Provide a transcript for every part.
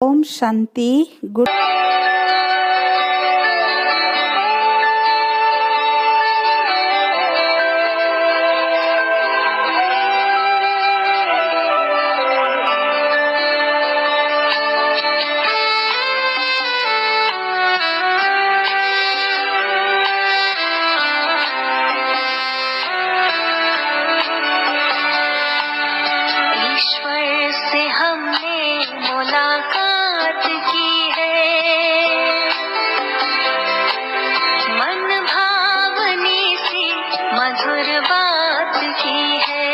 Om Shanti. Good ईश्वर से हमने मुलाकात की है, मन भावनी सी मधुर बात की है।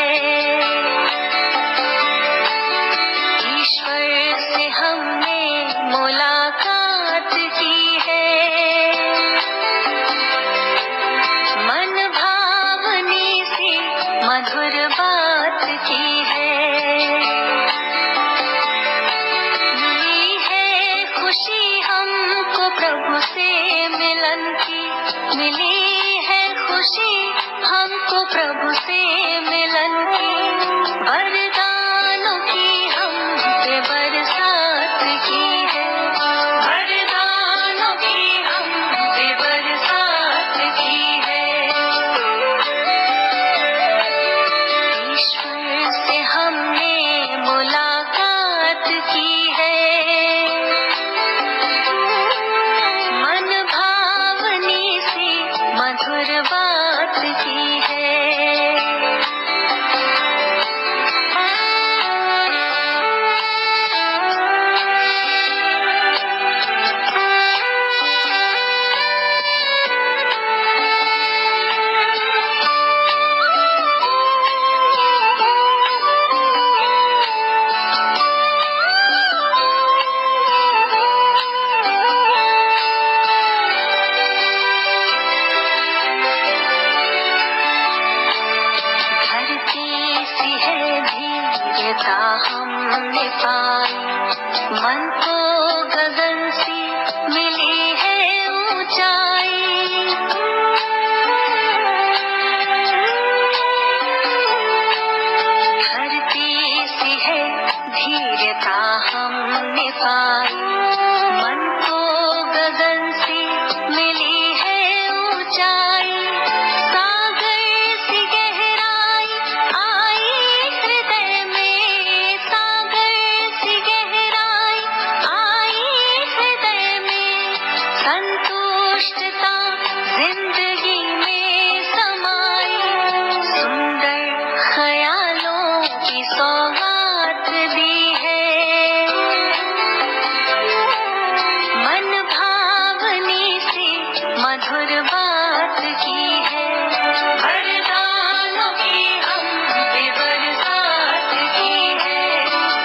ईश्वर से हमने मुलाकात की है, मन भावनी सी मधुर बात की है। मिली है खुशी हमको प्रभु से मिलन की, मिली है खुशी हमको प्रभु से मिलन की। वरदानों की हम पे बरसात की है, वरदानों की हम पे बरसात की है। ईश्वर से हमने मुलाकात की है, मन भावनी सी मधुर बात की है। धरती सी है धीरता हमने पाई, मन को गगन सी मिली है ऊंचाई। धरती सी है धीरता हमने पाई, मन को गगन सी मिली है ऊंचाई। सागर सी गहराई आई हृदय में, सागर सी गहराई आई हृदय में। संतुष्टता जिंदगी में समाई, सुंदर ख्यालों की सौगात दी है। मन भावनी सी मधुर बात की है, वरदानों की हम पे बरसात की है,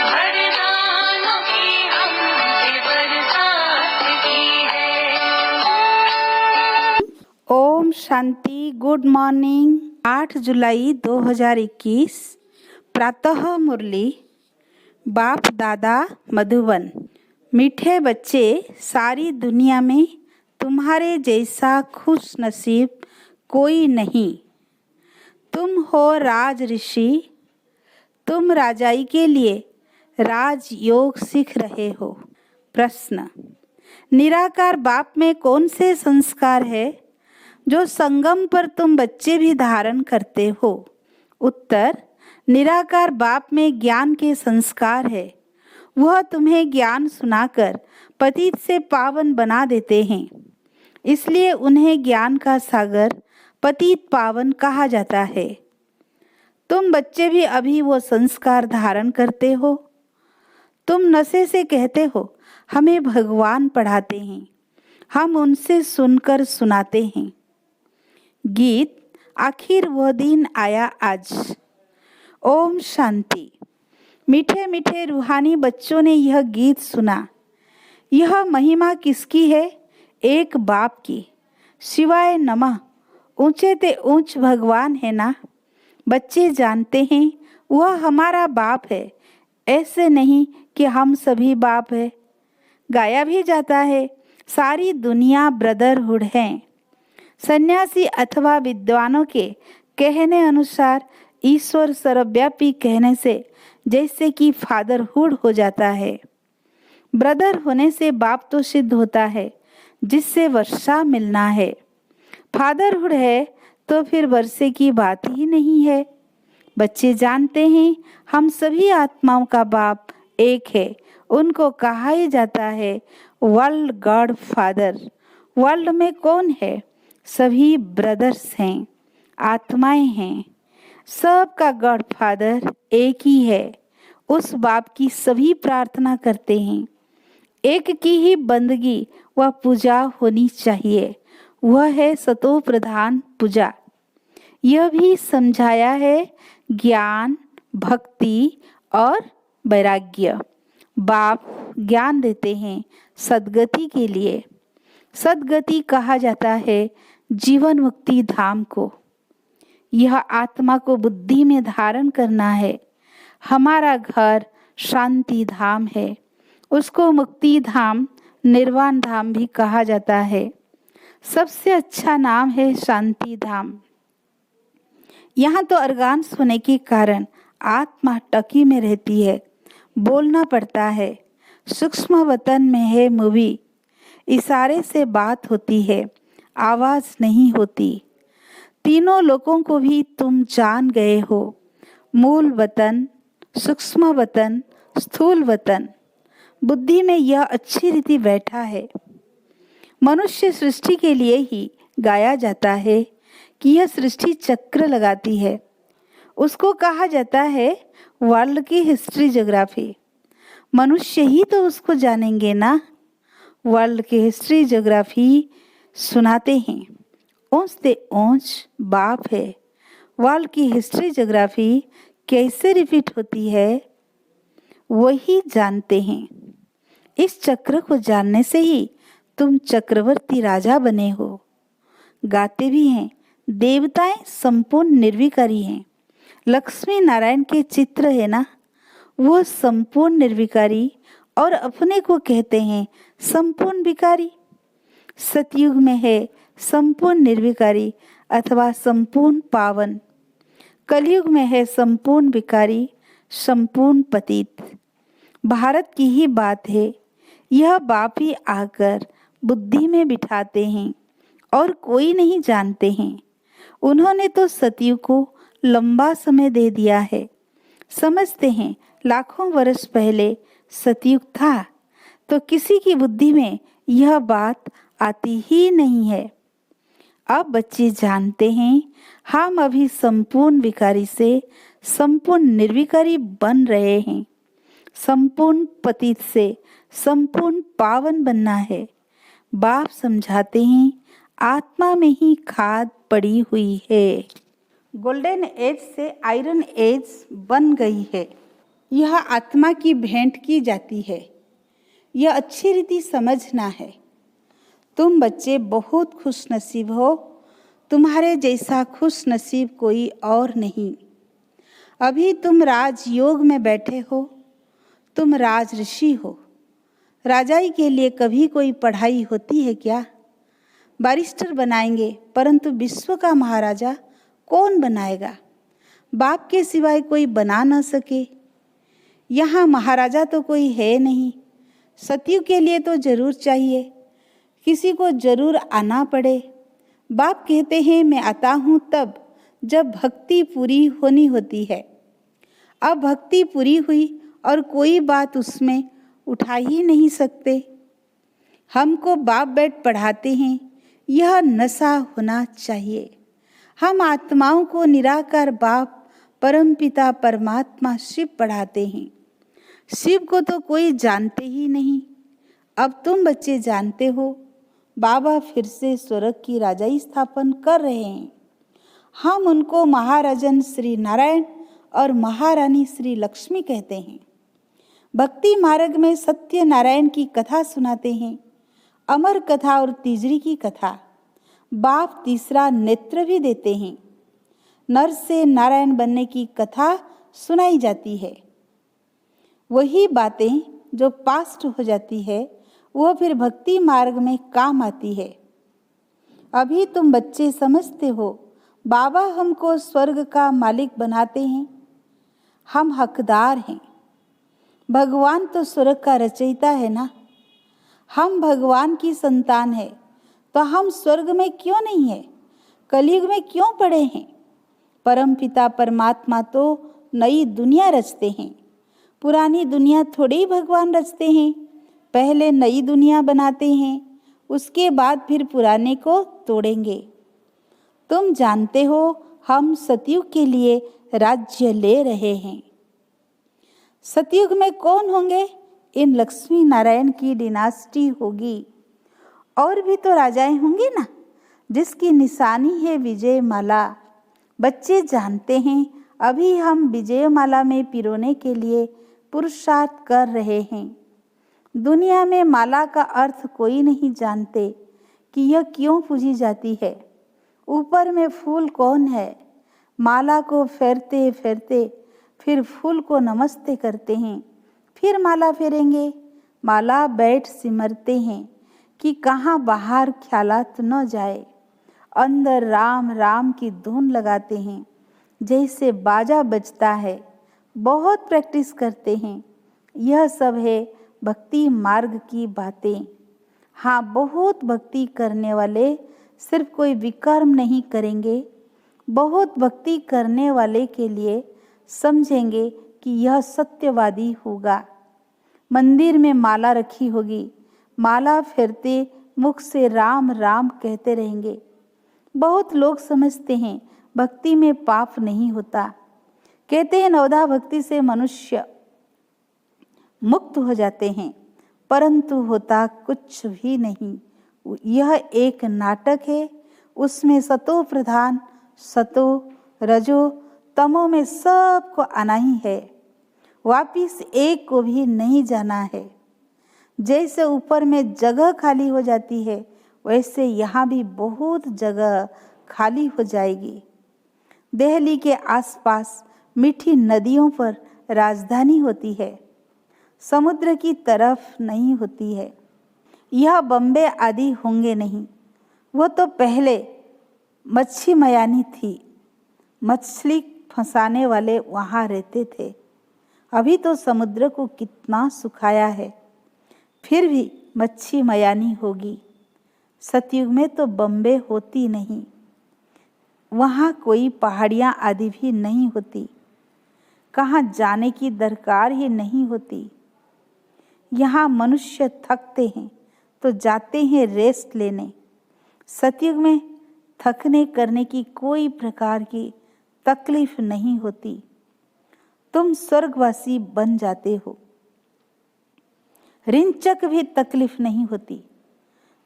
वरदानों की हम पे बरसात की है। ओम शांति। Good morning. 8 जुलाई 2021 प्रातः मुरली। बाप दादा मधुबन। मीठे बच्चे, सारी दुनिया में तुम्हारे जैसा खुश नसीब कोई नहीं। तुम हो राज ऋषि, तुम राजाई के लिए राज योग सीख रहे हो। प्रश्न: निराकार बाप में कौन से संस्कार है जो संगम पर तुम बच्चे भी धारण करते हो? उत्तर: निराकार बाप में ज्ञान के संस्कार है। वह तुम्हें ज्ञान सुनाकर पतित से पावन बना देते हैं, इसलिए उन्हें ज्ञान का सागर पतित पावन कहा जाता है। तुम बच्चे भी अभी वो संस्कार धारण करते हो। तुम नशे से कहते हो हमें भगवान पढ़ाते हैं, हम उनसे सुनकर सुनाते हैं। गीत: आखिर वह दिन आया आज। ओम शांति। मीठे मीठे रूहानी बच्चों ने यह गीत सुना। यह महिमा किसकी है? एक बाप की। शिवाय नमः। ऊंचे ते ऊंच भगवान है ना। बच्चे जानते हैं वह हमारा बाप है, ऐसे नहीं कि हम सभी बाप है। गाया भी जाता है सारी दुनिया ब्रदरहुड है। सन्यासी अथवा विद्वानों के कहने अनुसार ईश्वर सर्वव्यापी कहने से जैसे कि फादरहुड हो जाता है। ब्रदर होने से बाप तो सिद्ध होता है, जिससे वर्षा मिलना है। फादरहुड है तो फिर वर्षे की बात ही नहीं है। बच्चे जानते हैं हम सभी आत्माओं का बाप एक है। उनको कहा ही जाता है वर्ल्ड गॉड फादर। वर्ल्ड में कौन है? सभी ब्रदर्स हैं, आत्माएं हैं। सबका गॉड फादर एक ही है। उस बाप की सभी प्रार्थना करते हैं। एक की ही बंदगी व पूजा होनी चाहिए, वह है सतो प्रधान पूजा। यह भी समझाया है ज्ञान, भक्ति और वैराग्य। बाप ज्ञान देते हैं सद्गति के लिए। सद्गति कहा जाता है जीवन मुक्ति धाम को। यह आत्मा को बुद्धि में धारण करना है। हमारा घर शांति धाम है, उसको मुक्ति धाम, निर्वाण धाम भी कहा जाता है। सबसे अच्छा नाम है शांति धाम। यहाँ तो अर्गान्स होने के कारण आत्मा टकी में रहती है, बोलना पड़ता है। सूक्ष्म वतन में है मूवी, इशारे से बात होती है, आवाज नहीं होती। तीनों लोगों को भी तुम जान गए हो, मूल वतन, सूक्ष्म वतन, स्थूल वतन। बुद्धि में यह अच्छी रीति बैठा है। मनुष्य सृष्टि के लिए ही गाया जाता है कि यह सृष्टि चक्र लगाती है। उसको कहा जाता है वर्ल्ड की हिस्ट्री ज्योग्राफी। मनुष्य ही तो उसको जानेंगे ना। वर्ल्ड की हिस्ट्री ज्योग्राफी सुनाते हैं। ऊंच से ऊंच बाप है। वर्ल्ड की हिस्ट्री ज्योग्राफी कैसे रिपीट होती है वही जानते हैं। इस चक्र को जानने से ही तुम चक्रवर्ती राजा बने हो। गाते भी हैं देवताएं संपूर्ण निर्विकारी हैं। लक्ष्मी नारायण के चित्र है ना, वो संपूर्ण निर्विकारी और अपने को कहते हैं संपूर्ण विकारी। सतयुग में है संपूर्ण निर्विकारी अथवा संपूर्ण पावन। कलयुग में है संपूर्ण विकारी, संपूर्ण पतित। भारत की ही बात है। यह बाप ही आकर बुद्धि में बिठाते हैं और कोई नहीं जानते हैं। उन्होंने तो सतयुग को लंबा समय दे दिया है। समझते हैं लाखों वर्ष पहले सतयुग था, तो किसी की बुद्धि में यह बात आती ही नहीं है। अब बच्चे जानते हैं हम अभी संपूर्ण विकारी से संपूर्ण निर्विकारी बन रहे हैं। संपूर्ण पतित से संपूर्ण पावन बनना है। बाप समझाते हैं आत्मा में ही खाद पड़ी हुई है। गोल्डन एज से आयरन एज बन गई है। यह आत्मा की भेंट की जाती है। यह अच्छी रीति समझना है। तुम बच्चे बहुत खुश नसीब हो। तुम्हारे जैसा खुश नसीब कोई और नहीं। अभी तुम राजयोग में बैठे हो। तुम राज ऋषि हो। राजाई के लिए कभी कोई पढ़ाई होती है क्या? बैरिस्टर बनाएंगे, परंतु विश्व का महाराजा कौन बनाएगा? बाप के सिवाय कोई बना न सके। यहाँ महाराजा तो कोई है नहीं। सतयुग के लिए तो जरूर चाहिए, किसी को जरूर आना पड़े। बाप कहते हैं मैं आता हूँ तब जब भक्ति पूरी होनी होती है। अब भक्ति पूरी हुई और कोई बात उसमें उठा ही नहीं सकते। हमको बाप बैठ पढ़ाते हैं, यह नशा होना चाहिए। हम आत्माओं को निराकार बाप परमपिता परमात्मा शिव पढ़ाते हैं। शिव को तो कोई जानते ही नहीं। अब तुम बच्चे जानते हो। बाबा फिर से स्वर्ग की राजाई स्थापन कर रहे हैं। हम उनको महाराजन श्री नारायण और महारानी श्री लक्ष्मी कहते हैं। भक्ति मार्ग में सत्य नारायण की कथा सुनाते हैं, अमर कथा और तीजरी की कथा। बाप तीसरा नेत्र भी देते हैं। नर से नारायण बनने की कथा सुनाई जाती है। वही बातें जो पास्ट हो जाती है वह फिर भक्ति मार्ग में काम आती है। अभी तुम बच्चे समझते हो बाबा हमको स्वर्ग का मालिक बनाते हैं। हम हकदार हैं। भगवान तो स्वर्ग का रचयिता है ना। हम भगवान की संतान है तो हम स्वर्ग में क्यों नहीं है, कलयुग में क्यों पड़े हैं। परम पिता परमात्मा तो नई दुनिया रचते हैं, पुरानी दुनिया थोड़ी ही भगवान रचते हैं। पहले नई दुनिया बनाते हैं, उसके बाद फिर पुराने को तोड़ेंगे। तुम जानते हो हम सतयुग के लिए राज्य ले रहे हैं। सतयुग में कौन होंगे? इन लक्ष्मी नारायण की डिनास्टी होगी। और भी तो राजाएं होंगे ना, जिसकी निशानी है विजय माला। बच्चे जानते हैं अभी हम विजय माला में पिरोने के लिए पुरुषार्थ कर रहे हैं। दुनिया में माला का अर्थ कोई नहीं जानते कि यह क्यों पूजी जाती है। ऊपर में फूल कौन है? माला को फेरते फेरते फिर फूल को नमस्ते करते हैं, फिर माला फेरेंगे। माला बैठ सिमरते हैं कि कहाँ बाहर ख्यालात न जाए। अंदर राम राम की धुन लगाते हैं जैसे बाजा बजता है। बहुत प्रैक्टिस करते हैं। यह सब है भक्ति मार्ग की बातें। हाँ, बहुत भक्ति करने वाले सिर्फ कोई विकर्म नहीं करेंगे। बहुत भक्ति करने वाले के लिए समझेंगे कि यह सत्यवादी होगा। मंदिर में माला रखी होगी, माला फेरते मुख से राम राम कहते रहेंगे। बहुत लोग समझते हैं भक्ति में पाप नहीं होता। कहते हैं नवधा भक्ति से मनुष्य मुक्त हो जाते हैं, परंतु होता कुछ भी नहीं। यह एक नाटक है। उसमें सतो प्रधान, सतो रजो तमो में सबको आना ही है, वापिस एक को भी नहीं जाना है। जैसे ऊपर में जगह खाली हो जाती है, वैसे यहाँ भी बहुत जगह खाली हो जाएगी। दिल्ली के आसपास मीठी नदियों पर राजधानी होती है, समुद्र की तरफ नहीं होती है। यह बम्बे आदि होंगे नहीं। वो तो पहले मच्छी मयानी थी, मछली फंसाने वाले वहाँ रहते थे। अभी तो समुद्र को कितना सुखाया है, फिर भी मच्छी मयानी होगी। सतयुग में तो बम्बे होती नहीं, वहाँ कोई पहाड़ियाँ आदि भी नहीं होती, कहाँ जाने की दरकार ही नहीं होती। यहाँ मनुष्य थकते हैं तो जाते हैं रेस्ट लेने। सतयुग में थकने करने की कोई प्रकार की तकलीफ नहीं होती। तुम स्वर्गवासी बन जाते हो, रिंचक भी तकलीफ नहीं होती।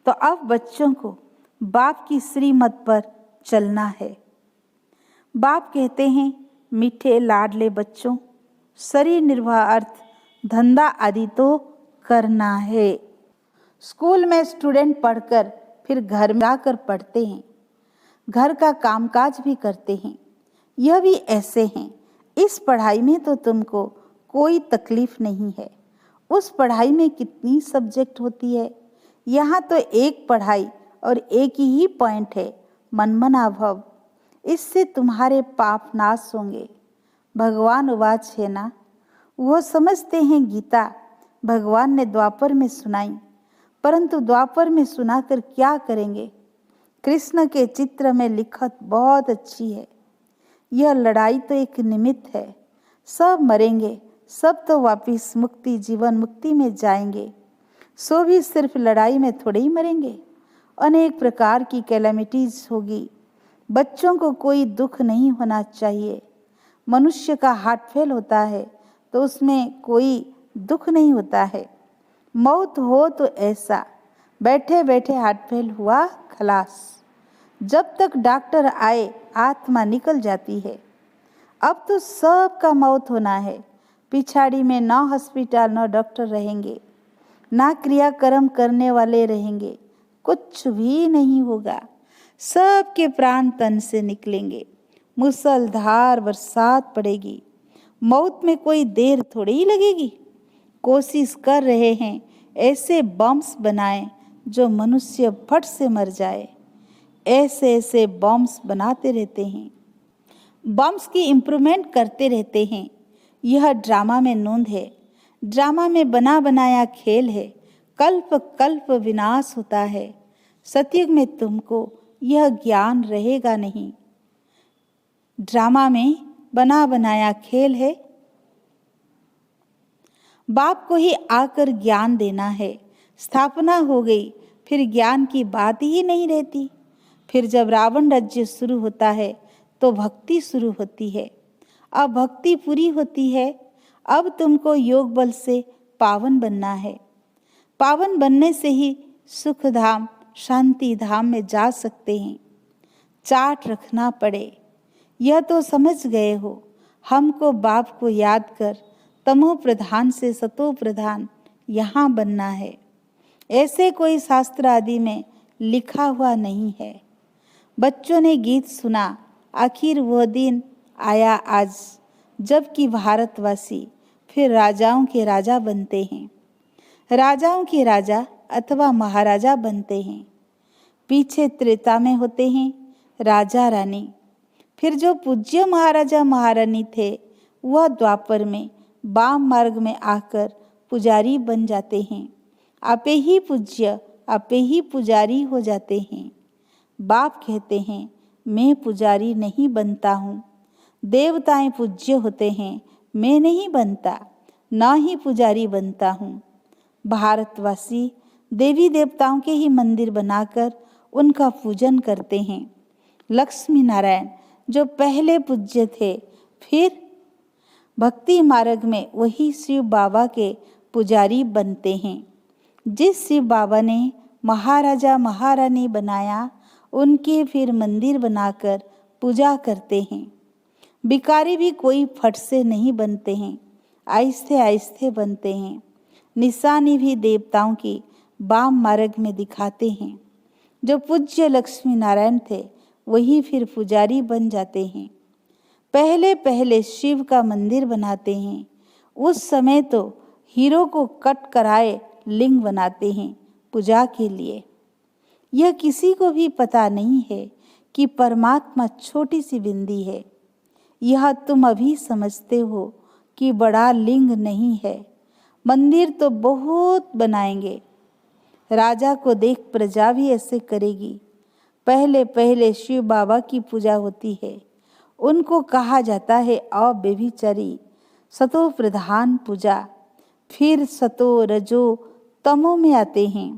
तो अब बच्चों को बाप की श्रीमत पर चलना है। बाप कहते हैं मीठे लाडले बच्चों, शरीर निर्वाह अर्थ धंधा आदि तो करना है। स्कूल में स्टूडेंट पढ़कर फिर घर में आकर पढ़ते हैं, घर का कामकाज भी करते हैं। यह भी ऐसे हैं। इस पढ़ाई में तो तुमको कोई तकलीफ नहीं है। उस पढ़ाई में कितनी सब्जेक्ट होती है। यहाँ तो एक पढ़ाई और एक ही पॉइंट है, मनमना भव। इससे तुम्हारे पाप नाश होंगे। भगवान उवाच है ना, वो समझते हैं गीता भगवान ने द्वापर में सुनाई, परंतु द्वापर में सुनाकर क्या करेंगे। कृष्ण के चित्र में लिखत बहुत अच्छी है। यह लड़ाई तो एक निमित्त है, सब मरेंगे, सब तो वापिस मुक्ति जीवन मुक्ति में जाएंगे। सो भी सिर्फ लड़ाई में थोड़े ही मरेंगे, अनेक प्रकार की कैलेमिटीज होगी। बच्चों को कोई दुख नहीं होना चाहिए। मनुष्य का हार्ट फेल होता है तो उसमें कोई दुख नहीं होता है। मौत हो तो ऐसा बैठे बैठे हार्ट फेल हुआ, खलास। जब तक डॉक्टर आए आत्मा निकल जाती है। अब तो सबका मौत होना है। पिछाड़ी में ना हॉस्पिटल ना डॉक्टर रहेंगे, ना क्रियाक्रम करने वाले रहेंगे, कुछ भी नहीं होगा। सबके प्राण तन से निकलेंगे। मूसलधार बरसात पड़ेगी। मौत में कोई देर थोड़ी ही लगेगी। कोशिश कर रहे हैं ऐसे बम्स बनाएं जो मनुष्य फट से मर जाए। ऐसे ऐसे बम्स बनाते रहते हैं, बम्स की इम्प्रूवमेंट करते रहते हैं। यह ड्रामा में नोंद है। ड्रामा में बना बनाया खेल है, कल्प कल्प विनाश होता है। सतयुग में तुमको यह ज्ञान रहेगा नहीं। ड्रामा में बना बनाया खेल है, बाप को ही आकर ज्ञान देना है। स्थापना हो गई, फिर ज्ञान की बात ही नहीं रहती। फिर जब रावण राज्य शुरू होता है तो भक्ति शुरू होती है। अब भक्ति पूरी होती है। अब तुमको योग बल से पावन बनना है। पावन बनने से ही सुख धाम शांति धाम में जा सकते हैं। चार्ट रखना पड़े, यह तो समझ गए हो। हमको बाप को याद कर तमो प्रधान से सतो प्रधान यहाँ बनना है। ऐसे कोई शास्त्र आदि में लिखा हुआ नहीं है। बच्चों ने गीत सुना, आखिर वह दिन आया आज जबकि भारतवासी फिर राजाओं के राजा बनते हैं। राजाओं के राजा अथवा महाराजा बनते हैं। पीछे त्रेता में होते हैं राजा रानी। फिर जो पूज्य महाराजा महारानी थे वह द्वापर में वाम मार्ग में आकर पुजारी बन जाते हैं। आपे ही पूज्य आपे ही पुजारी हो जाते हैं। बाप कहते हैं मैं पुजारी नहीं बनता हूँ। देवताएं पूज्य होते हैं, मैं नहीं बनता, ना ही पुजारी बनता हूँ। भारतवासी देवी देवताओं के ही मंदिर बनाकर उनका पूजन करते हैं। लक्ष्मी नारायण जो पहले पूज्य थे, फिर भक्ति मार्ग में वही शिव बाबा के पुजारी बनते हैं। जिस शिव बाबा ने महाराजा महारानी बनाया, उनके फिर मंदिर बनाकर पूजा करते हैं। भिखारी भी कोई फट से नहीं बनते हैं, आहिस्ते आहिस्ते बनते हैं। निशानी भी देवताओं की वाम मार्ग में दिखाते हैं। जो पूज्य लक्ष्मी नारायण थे वही फिर पुजारी बन जाते हैं। पहले पहले शिव का मंदिर बनाते हैं। उस समय तो हीरो को कट कराए लिंग बनाते हैं पूजा के लिए। यह किसी को भी पता नहीं है कि परमात्मा छोटी सी बिंदी है। यह तुम अभी समझते हो कि बड़ा लिंग नहीं है। मंदिर तो बहुत बनाएंगे। राजा को देख प्रजा भी ऐसे करेगी। पहले पहले शिव बाबा की पूजा होती है। उनको कहा जाता है अव्यभिचारी सतो प्रधान पूजा। फिर सतो रजो तमो में आते हैं।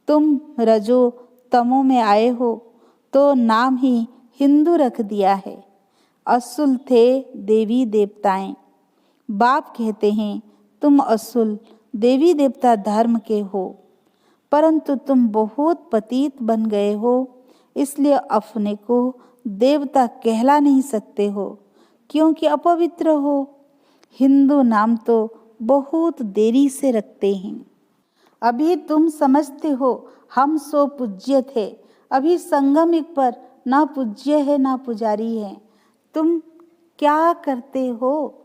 तुम रजो तमो में आए हो तो नाम ही हिंदू रख दिया है। असुल थे देवी देवताएं। बाप कहते हैं तुम असुल देवी देवता धर्म के हो, परंतु तुम बहुत पतित बन गए हो, इसलिए अपने को देवता कहला नहीं सकते हो क्योंकि अपवित्र हो। हिंदू नाम तो बहुत देरी से रखते हैं। अभी तुम समझते हो हम सो पूज्य थे। अभी संगम युग पर ना पूज्य है ना पुजारी है। तुम क्या करते हो?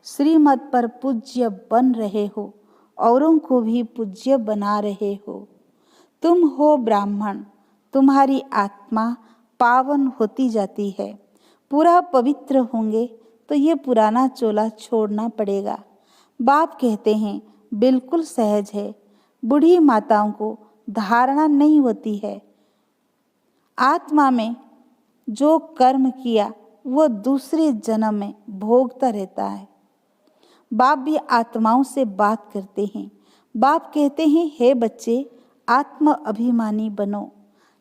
श्रीमत पर पूज्य बन रहे हो, औरों को भी पूज्य बना रहे हो। तुम हो ब्राह्मण, तुम्हारी आत्मा पावन होती जाती है। पूरा पवित्र होंगे तो ये पुराना चोला छोड़ना पड़ेगा। बाप कहते हैं बिल्कुल सहज है। बूढ़ी माताओं को धारणा नहीं होती है। आत्मा में जो कर्म किया वो दूसरे जन्म में भोगता रहता है। बाप भी आत्माओं से बात करते हैं। बाप कहते हैं हे बच्चे, आत्म अभिमानी बनो।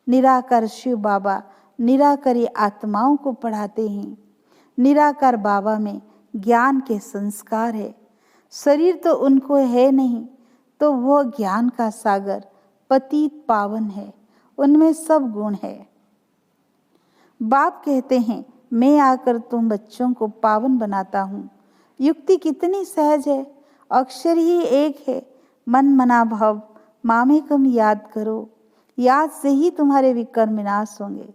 निराकार शिव बाबा निराकारी आत्माओं को पढ़ाते हैं। निराकार बाबा में ज्ञान के संस्कार है। शरीर तो उनको है नहीं, तो वह ज्ञान का सागर पतित पावन है। उनमें सब गुण है। बाप कहते हैं मैं आकर तुम बच्चों को पावन बनाता हूँ। युक्ति कितनी सहज है। अक्षर ही एक है। मन मना भव मामेकम याद करो। याद से ही तुम्हारे विकर्म विनाश होंगे।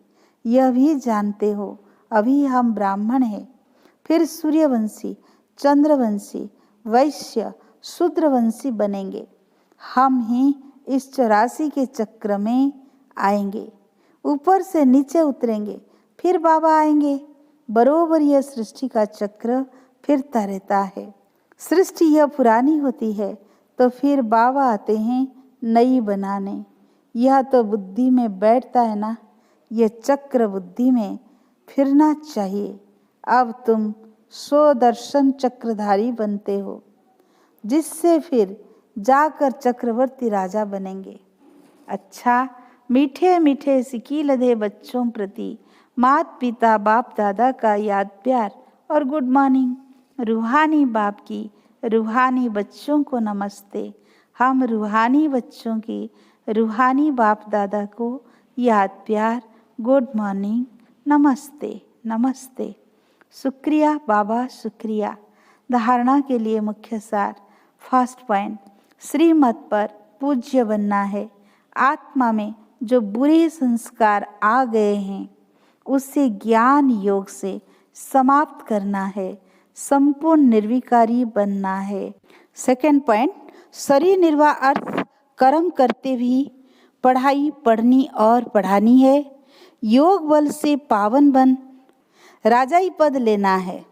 यह भी जानते हो अभी हम ब्राह्मण हैं, फिर सूर्यवंशी, चंद्रवंशी, वैश्य, शूद्रवंशी बनेंगे। हम ही इस 84 के चक्र में आएंगे। ऊपर से नीचे उतरेंगे, फिर बाबा आएंगे। बरोबर यह सृष्टि का चक्र फिरता रहता है। सृष्टि यह पुरानी होती है तो फिर बाबा आते हैं नई बनाने। यह तो बुद्धि में बैठता है ना, यह चक्र बुद्धि में फिरना चाहिए। अब तुम स्वदर्शन चक्रधारी बनते हो, जिससे फिर जाकर चक्रवर्ती राजा बनेंगे। अच्छा, मीठे मीठे सिकी लधे बच्चों प्रति माता पिता बाप दादा का याद प्यार और गुड मॉर्निंग। रूहानी बाप की रूहानी बच्चों को नमस्ते। हम रूहानी बच्चों की रूहानी बाप दादा को याद प्यार, गुड मॉर्निंग, नमस्ते नमस्ते। शुक्रिया बाबा, शुक्रिया। धारणा के लिए मुख्य सार। फर्स्ट पॉइंट, श्रीमत पर पूज्य बनना है। आत्मा में जो बुरे संस्कार आ गए हैं उसे ज्ञान योग से समाप्त करना है। संपूर्ण निर्विकारी बनना है। सेकंड पॉइंट, शरीर निर्वाह अर्थ कर्म करते भी पढ़ाई पढ़नी और पढ़ानी है। योग बल से पावन बन राजाई पद लेना है।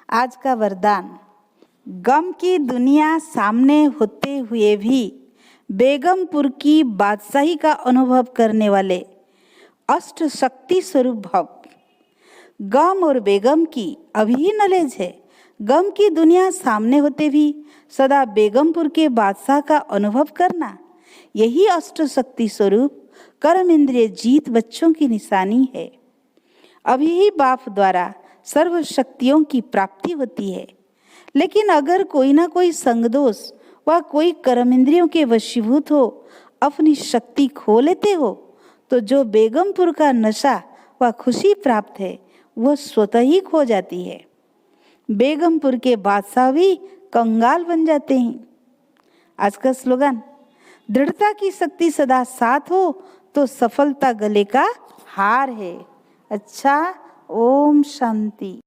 आज का वरदान, गम की दुनिया सामने होते हुए भी बेगमपुर की बादशाही का अनुभव करने वाले अष्ट शक्ति स्वरूप भव। गम और बेगम की अभी नॉलेज है। गम की दुनिया सामने होते भी सदा बेगमपुर के बादशाह का अनुभव करना, यही अष्ट शक्ति स्वरूप कर्म इंद्रिय जीत बच्चों की निशानी है। अभी ही बाप द्वारा सर्व शक्तियों की प्राप्ति होती है। लेकिन अगर कोई ना कोई संगदोष व कोई कर्म इंद्रियों के वशीभूत हो अपनी शक्ति खो लेते हो तो जो बेगमपुर का नशा व खुशी प्राप्त है वह स्वतः ही खो जाती है। बेगमपुर के बादशाह भी कंगाल बन जाते हैं। आज का स्लोगन, दृढ़ता की शक्ति सदा साथ हो तो सफलता गले का हार है। अच्छा, ओम शांति।